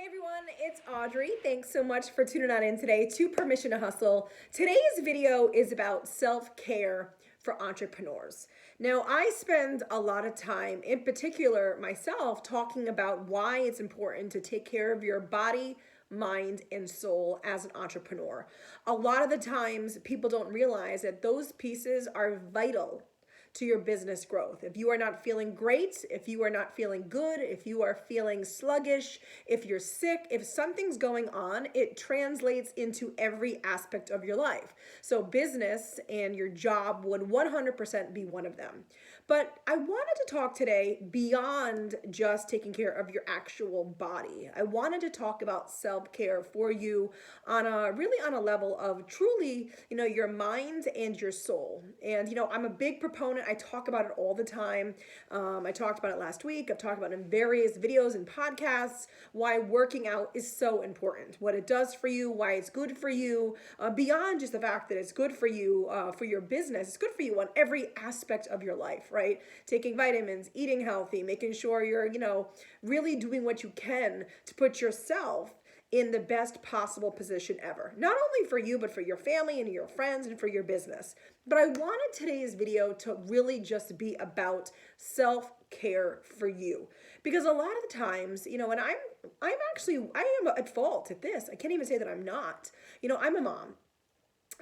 Everyone, it's Audrey. Thanks so much for tuning on in today to Permission to Hustle. Today's video is about self-care for entrepreneurs. Now, I spend a lot of time, in particular myself, talking about why it's important to take care of your body, mind, and soul as an entrepreneur. A lot of the times, people don't realize that those pieces are vital to your business growth. If you are not feeling great, if you are not feeling good, if you are feeling sluggish, if you're sick, if something's going on, it translates into every aspect of your life. So business and your job would 100% be one of them. But I wanted to talk today beyond just taking care of your actual body. I wanted to talk about self-care for you on a level of truly, your mind and your soul. And I'm a big proponent. I talk about it all the time. I talked about it last week. I've talked about it in various videos and podcasts, why working out is so important, what it does for you, why it's good for you, beyond just the fact that it's good for you, for your business. It's good for you on every aspect of your life, right? Taking vitamins, eating healthy, making sure you're, really doing what you can to put yourself in the best possible position ever. Not only for you, but for your family and your friends and for your business. But I wanted today's video to really just be about self-care for you. Because a lot of the times, and I am at fault at this. I can't even say that I'm not. I'm a mom.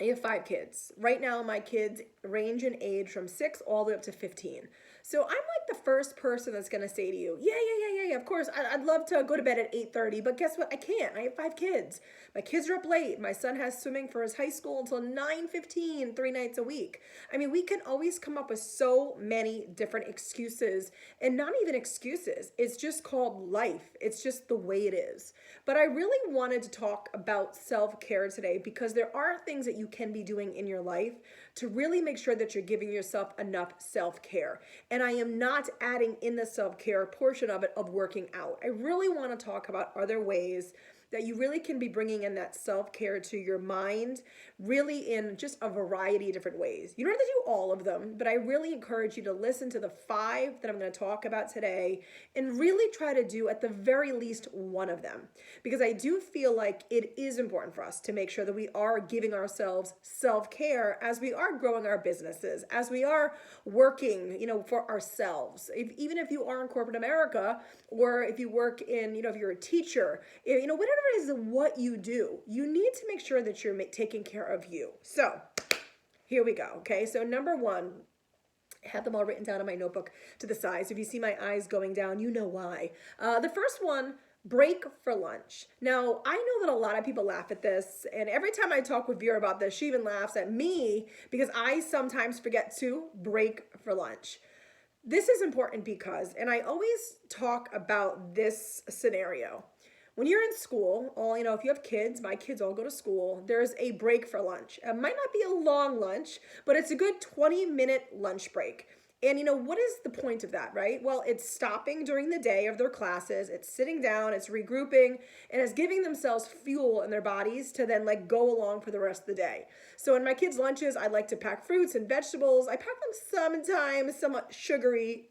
I have 5 kids. Right now, my kids range in age from 6 all the way up to 15. So I'm like the first person that's going to say to you, yeah, of course, I'd love to go to bed at 8:30, but guess what? I can't. I have 5 kids. My kids are up late. My son has swimming for his high school until 9:15, 3 nights a week. I mean, we can always come up with so many different excuses, and not even excuses. It's just called life. It's just the way it is. But I really wanted to talk about self-care today because there are things that you can be doing in your life to really make sure that you're giving yourself enough self-care. And I am not adding in the self-care portion of it of working out. I really want to talk about other ways that you really can be bringing in that self-care to your mind, really in just a variety of different ways. You don't have to do all of them, but I really encourage you to listen to the 5 that I'm going to talk about today and really try to do at the very least one of them. Because I do feel like it is important for us to make sure that we are giving ourselves self-care as we are growing our businesses, as we are working, for ourselves. Even if you are in corporate America, or if you work in, if you're a teacher, whatever it is what you do, you need to make sure that you're taking care of you. So here we go. Okay. So number 1, I have them all written down in my notebook to the side. So if you see my eyes going down, you know why. The first one, break for lunch. Now, I know that a lot of people laugh at this, and every time I talk with Vera about this, she even laughs at me because I sometimes forget to break for lunch. This is important because, and I always talk about this scenario. When you're in school, if you have kids, my kids all go to school, there's a break for lunch. It might not be a long lunch, but it's a good 20-minute lunch break. And what is the point of that, right? Well, it's stopping during the day of their classes, it's sitting down, it's regrouping, and it's giving themselves fuel in their bodies to then go along for the rest of the day. So in my kids' lunches, I like to pack fruits and vegetables. I pack them sometimes somewhat sugary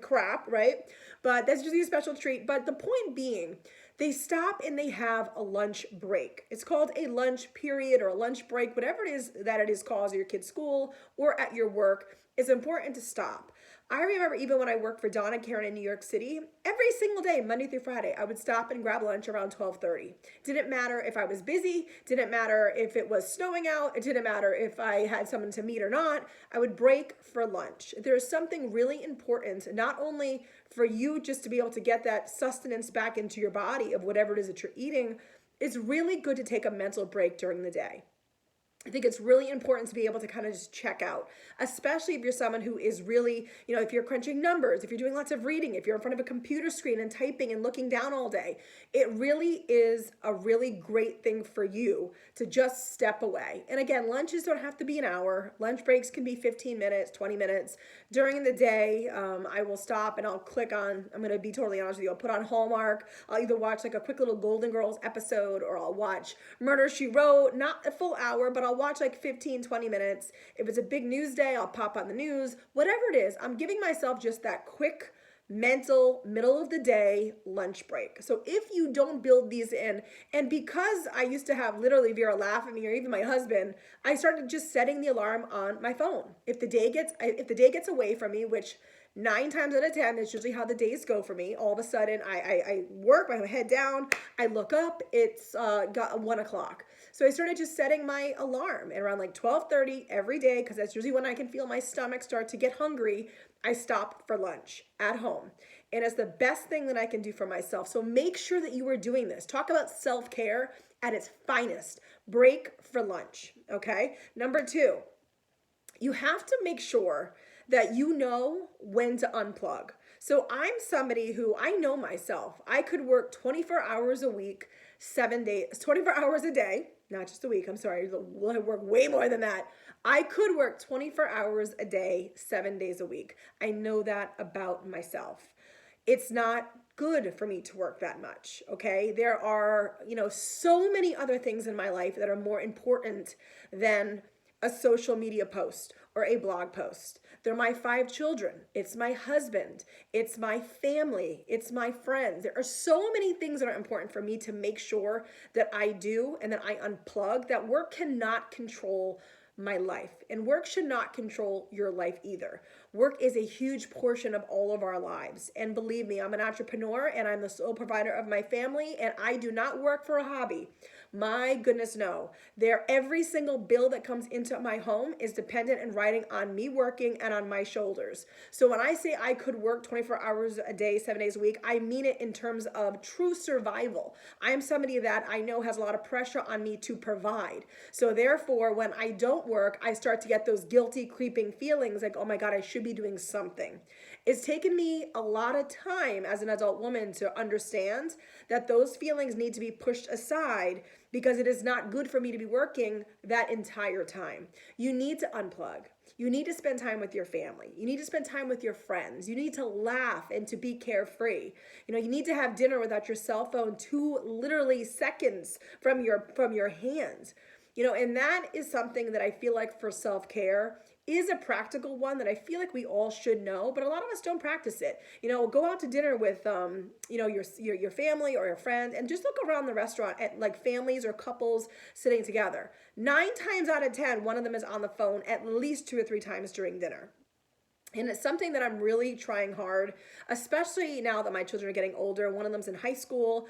crap, right? But that's usually a special treat. But the point being, they stop and they have a lunch break. It's called a lunch period or a lunch break, whatever it is that it is called at your kid's school or at your work. It's important to stop. I remember even when I worked for Dawn and Karen in New York City, every single day, Monday through Friday, I would stop and grab lunch around 12:30. Didn't matter if I was busy, didn't matter if it was snowing out, it didn't matter if I had someone to meet or not, I would break for lunch. There's something really important, not only for you just to be able to get that sustenance back into your body of whatever it is that you're eating, it's really good to take a mental break during the day. I think it's really important to be able to kind of just check out, especially if you're someone who is really, if you're crunching numbers, if you're doing lots of reading, if you're in front of a computer screen and typing and looking down all day. It really is a really great thing for you to just step away. And again, lunches don't have to be an hour. Lunch breaks can be 15 minutes, 20 minutes. During the day, I will stop and I'll click on, I'm going to be totally honest with you, I'll put on Hallmark. I'll either watch a quick little Golden Girls episode or I'll watch Murder, She Wrote, not a full hour, but I'll watch 15, 20 minutes. If it's a big news day, I'll pop on the news. Whatever it is, I'm giving myself just that quick mental middle of the day lunch break. So if you don't build these in, and because I used to have literally Vera laugh at me or even my husband, I started just setting the alarm on my phone. If the day gets away from me, which 9 times out of 10 is usually how the days go for me. All of a sudden, I work, my head down, I look up, it's got 1 o'clock. So I started just setting my alarm at around like 12:30 every day, because that's usually when I can feel my stomach start to get hungry. I stop for lunch at home. And it's the best thing that I can do for myself. So make sure that you are doing this. Talk about self-care at its finest. Break for lunch, okay? Number 2, you have to make sure that you know when to unplug. So I'm somebody who, I know myself. I could work 24 hours a week, 7 days, 24 hours a day, not just a week. I'm sorry, I work way more than that. I could work 24 hours a day, 7 days a week. I know that about myself. It's not good for me to work that much, okay? There are, so many other things in my life that are more important than a social media post or a blog post. They're my 5 children. It's my husband. It's my family. It's my friends. There are so many things that are important for me to make sure that I do and that I unplug, that work cannot control my life. And work should not control your life either. Work is a huge portion of all of our lives. And believe me, I'm an entrepreneur and I'm the sole provider of my family, and I do not work for a hobby. My goodness, no. Every single bill that comes into my home is dependent and riding on me working and on my shoulders. So when I say I could work 24 hours a day, 7 days a week, I mean it in terms of true survival. I am somebody that I know has a lot of pressure on me to provide. So therefore, when I don't work, I start to get those guilty, creeping feelings like, oh my God, I should be doing something. It's taken me a lot of time as an adult woman to understand that those feelings need to be pushed aside, because it is not good for me to be working that entire time. You need to unplug. You need to spend time with your family. You need to spend time with your friends. You need to laugh and to be carefree. You need to have dinner without your cell phone literally seconds from your hands. And that is something that I feel like for self-care is a practical one that I feel like we all should know, but a lot of us don't practice it. Go out to dinner with, your family or your friend, and just look around the restaurant at like families or couples sitting together. 9 times out of 10, one of them is on the phone at least 2 or 3 times during dinner. And it's something that I'm really trying hard, especially now that my children are getting older. One of them's in high school.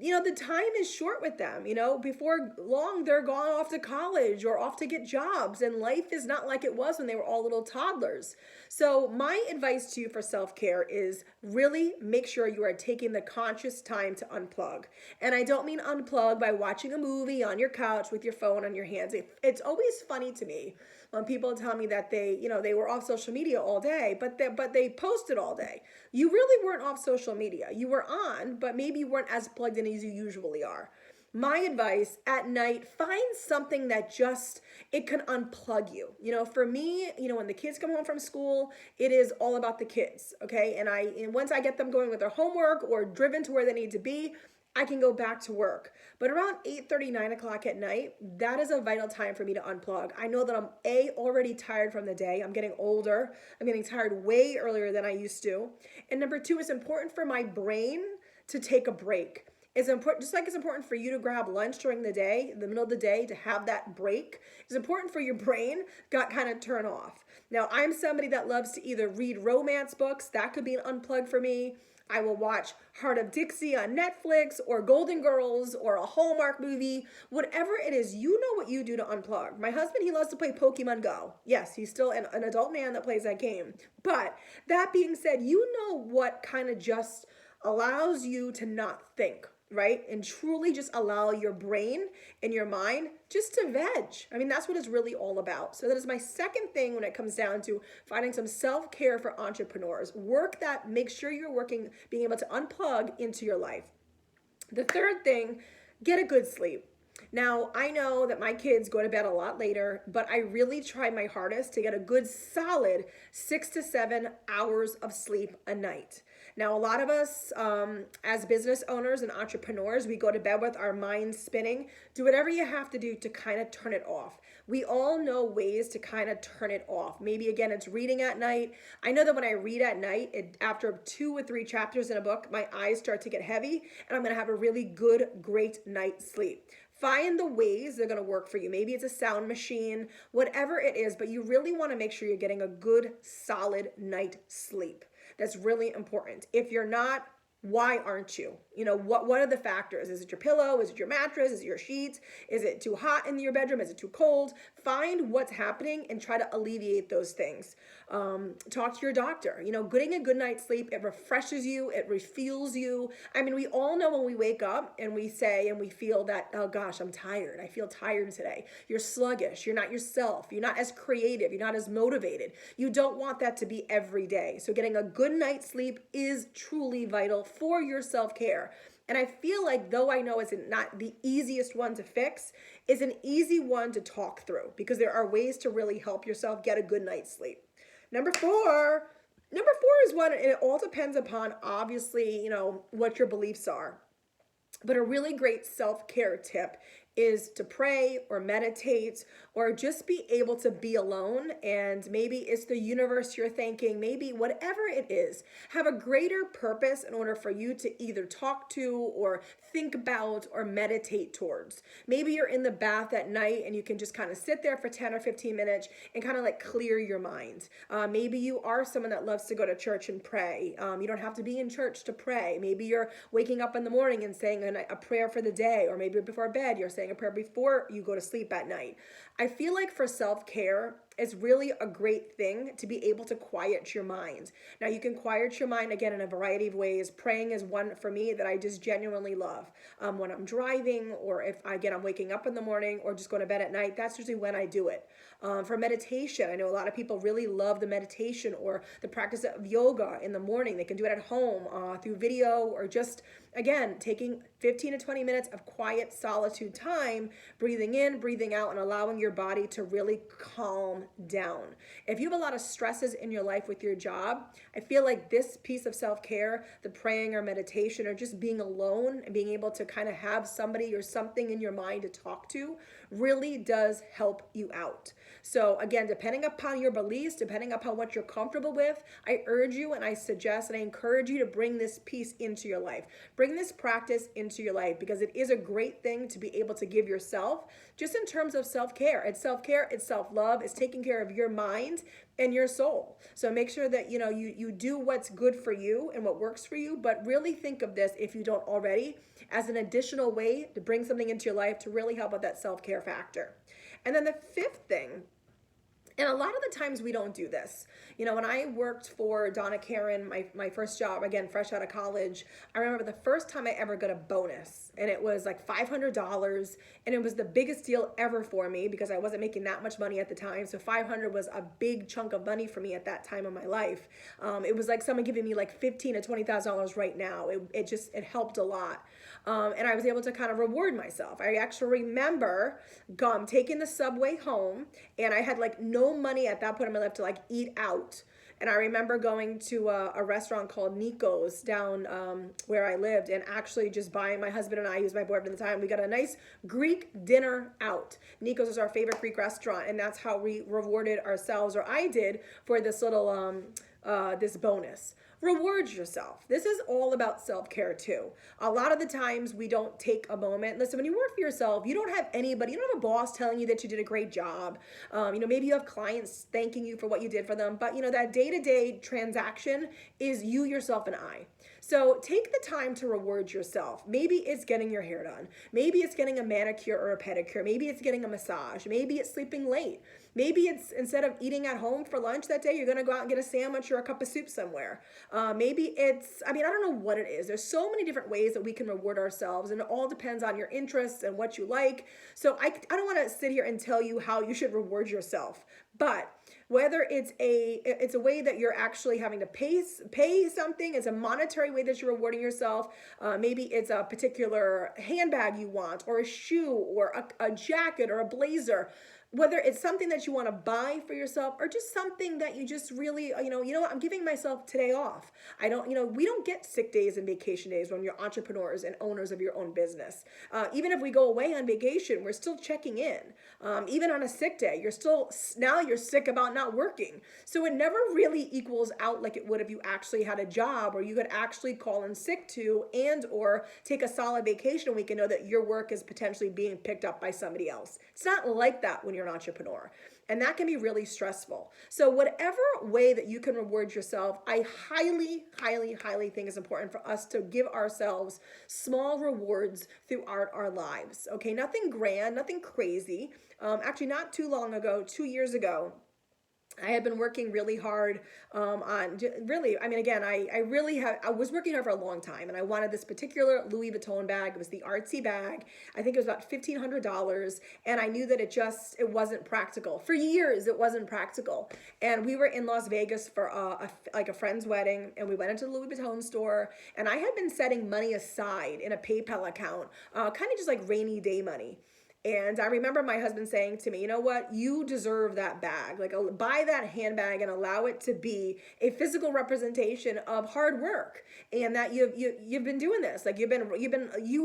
The time is short with them. Before long, they're gone off to college or off to get jobs, and life is not like it was when they were all little toddlers. So my advice to you for self-care is really make sure you are taking the conscious time to unplug. And I don't mean unplug by watching a movie on your couch with your phone on your hands. It's always funny to me when people tell me that they were off social media all day, but they posted all day. You really weren't off social media. You were on, but maybe you weren't as plugged in as you usually are. My advice, at night, find something that it can unplug you. For me, when the kids come home from school, it is all about the kids, okay? And once I get them going with their homework or driven to where they need to be, I can go back to work. But around 8:30, 9 o'clock at night, that is a vital time for me to unplug. I know that I'm already tired from the day. I'm getting older. I'm getting tired way earlier than I used to. And number 2, it's important for my brain to take a break. It's important, just like it's important for you to grab lunch during the day, in the middle of the day, to have that break. It's important for your brain to kind of turn off. Now, I'm somebody that loves to either read romance books. That could be an unplug for me. I will watch Heart of Dixie on Netflix, or Golden Girls, or a Hallmark movie. Whatever it is, you know what you do to unplug. My husband, he loves to play Pokemon Go. Yes, he's still an adult man that plays that game. But that being said, you know what kind of just allows you to not think, right? And truly just allow your brain and your mind just to veg. I mean, that's what it's really all about. So that is my second thing when it comes down to finding some self-care for entrepreneurs. Make sure you're working, being able to unplug into your life. The third thing, get a good sleep. Now, I know that my kids go to bed a lot later, but I really try my hardest to get a good solid 6 to 7 hours of sleep a night. Now, a lot of us, as business owners and entrepreneurs, we go to bed with our minds spinning. Do whatever you have to do to kind of turn it off. We all know ways to kind of turn it off. Maybe again, it's reading at night. I know that when I read at night, after 2 or 3 chapters in a book, my eyes start to get heavy and I'm going to have a really good, great night's sleep. Find the ways they're going to work for you. Maybe it's a sound machine, whatever it is, but you really want to make sure you're getting a good, solid night's sleep. That's really important. If you're not, why aren't you? You know, what are the factors? Is it your pillow? Is it your mattress? Is it your sheets? Is it too hot in your bedroom? Is it too cold? Find what's happening and try to alleviate those things. Talk to your doctor. You know, getting a good night's sleep, it refreshes you, it refuels you. I mean, we all know when we wake up and we say and we feel that, oh gosh, I'm tired. I feel tired today. You're sluggish. You're not yourself. You're not as creative. You're not as motivated. You don't want that to be every day. So getting a good night's sleep is truly vital for your self-care. And I feel like, though I know it's not the easiest one to fix, is an easy one to talk through because there are ways to really help yourself get a good night's sleep. Number four is one, and it all depends upon, obviously, you know, what your beliefs are. But a really great self-care tip is to pray or meditate or just be able to be alone. And maybe it's the universe you're thanking, maybe whatever it is, have a greater purpose in order for you to either talk to or think about or meditate towards. Maybe you're in the bath at night and you can just kind of sit there for 10 or 15 minutes and kind of like clear your mind. Maybe you are someone that loves to go to church and pray. You don't have to be in church to pray. Maybe you're waking up in the morning and saying a prayer for the day, or maybe before bed, you're saying a prayer before you go to sleep at night. I feel like for self-care, it's really a great thing to be able to quiet your mind. Now, you can quiet your mind, again, in a variety of ways. Praying is one for me that I just genuinely love. When I'm driving, or if, again, I'm waking up in the morning or just going to bed at night, that's usually when I do it. For meditation, I know a lot of people really love the meditation or the practice of yoga in the morning. They can do it at home through video, or just, again, taking 15 to 20 minutes of quiet solitude time, breathing in, breathing out, and allowing your body to really calm down. If you have a lot of stresses in your life with your job, I feel like this piece of self-care, the praying or meditation, or just being alone and being able to kind of have somebody or something in your mind to talk to, really does help you out. So again, depending upon your beliefs, depending upon what you're comfortable with, I urge you and I suggest and I encourage you to bring this piece into your life. Bring this practice into your life, because it is a great thing to be able to give yourself, just in terms of self-care. It's self-care, it's self-love, it's taking care of your mind and your soul. So make sure that you do what's good for you and what works for you, but really think of this, if you don't already, as an additional way to bring something into your life to really help with that self-care factor. And then the fifth thing, and a lot of the times we don't do this. You know, when I worked for Donna Karan, my first job, again, fresh out of college, I remember the first time I ever got a bonus, and it was like $500, and it was the biggest deal ever for me because I wasn't making that much money at the time. So $500 was a big chunk of money for me at that time of my life. It was like someone giving me like $15,000 to $20,000 right now. It helped a lot. And I was able to kind of reward myself. I actually remember taking the subway home, and I had like no money at that point in my life to like eat out. And I remember going to a restaurant called Nico's down where I lived, and actually just buying, my husband and I, he was my boyfriend at the time, we got a nice Greek dinner out. Nico's is our favorite Greek restaurant, and that's how we rewarded ourselves, or I did, for this little this bonus. Reward yourself. This is all about self-care too. A lot of the times we don't take a moment. Listen, when you work for yourself, you don't have anybody, you don't have a boss telling you that you did a great job. Maybe you have clients thanking you for what you did for them, but that day-to-day transaction is you, yourself, and I. So take the time to reward yourself. Maybe it's getting your hair done. Maybe it's getting a manicure or a pedicure. Maybe it's getting a massage. Maybe it's sleeping late. Maybe it's, instead of eating at home for lunch that day, you're going to go out and get a sandwich or a cup of soup somewhere. Maybe it's, I don't know what it is. There's so many different ways that we can reward ourselves, and it all depends on your interests and what you like. So I don't want to sit here and tell you how you should reward yourself. But whether it's a way that you're actually having to pay something, it's a monetary way that you're rewarding yourself. Maybe it's a particular handbag you want, or a shoe, or a jacket, or a blazer. Whether it's something that you want to buy for yourself, or just something that you just really, you know what, I'm giving myself today off. I don't, we don't get sick days and vacation days when you're entrepreneurs and owners of your own business. Even if we go away on vacation, we're still checking in. Even on a sick day, now you're sick about not working. So it never really equals out like it would if you actually had a job, or you could actually call in sick to, and or take a solid vacation week and know that your work is potentially being picked up by somebody else. It's not like that when you're an entrepreneur. And that can be really stressful. So whatever way that you can reward yourself, I highly, highly, highly think is important for us to give ourselves small rewards throughout our lives. Okay, nothing grand, nothing crazy. Actually, not too long ago, 2 years ago, I had been working really hard really, I mean, again, I was working hard for a long time, and I wanted this particular Louis Vuitton bag. It was the artsy bag. I think it was about $1,500, and I knew that it wasn't practical. For years, it wasn't practical. And we were in Las Vegas for a friend's wedding, and we went into the Louis Vuitton store, and I had been setting money aside in a PayPal account, kind of just like rainy day money. And I remember my husband saying to me, you know what, you deserve that bag. Like, buy that handbag and allow it to be a physical representation of hard work, and that you've been doing this. Like, you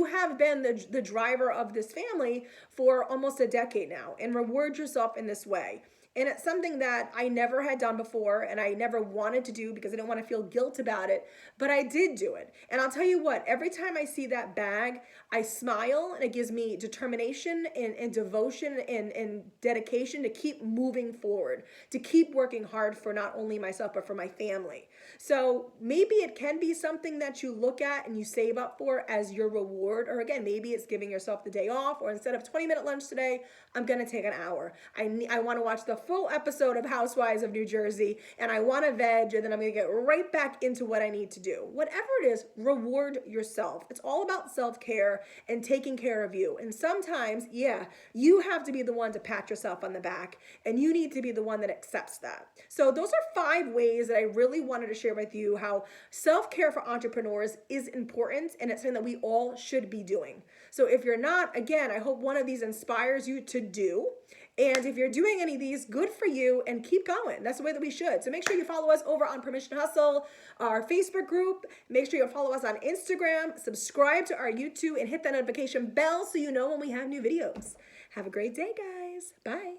have been the driver of this family for almost a decade now, and reward yourself in this way. And it's something that I never had done before, and I never wanted to do because I didn't want to feel guilt about it, but I did do it. And I'll tell you what, every time I see that bag, I smile, and it gives me determination and devotion and dedication to keep moving forward, to keep working hard for not only myself, but for my family. So maybe it can be something that you look at and you save up for as your reward. Or again, maybe it's giving yourself the day off, or instead of 20-minute lunch today, I'm going to take an hour. I want to watch the full episode of Housewives of New Jersey, and I want to veg, and then I'm going to get right back into what I need to do. Whatever it is, reward yourself. It's all about self-care and taking care of you. And sometimes, yeah, you have to be the one to pat yourself on the back, and you need to be the one that accepts that. So those are 5 ways that I really wanted to share with you how self-care for entrepreneurs is important, and it's something that we all should be doing. So if you're not, again, I hope one of these inspires you to do. And if you're doing any of these, good for you, and keep going. That's the way that we should. So make sure you follow us over on Permission to Hustle, our Facebook group. Make sure you follow us on Instagram, subscribe to our YouTube, and hit that notification bell so you know when we have new videos. Have a great day, guys. Bye.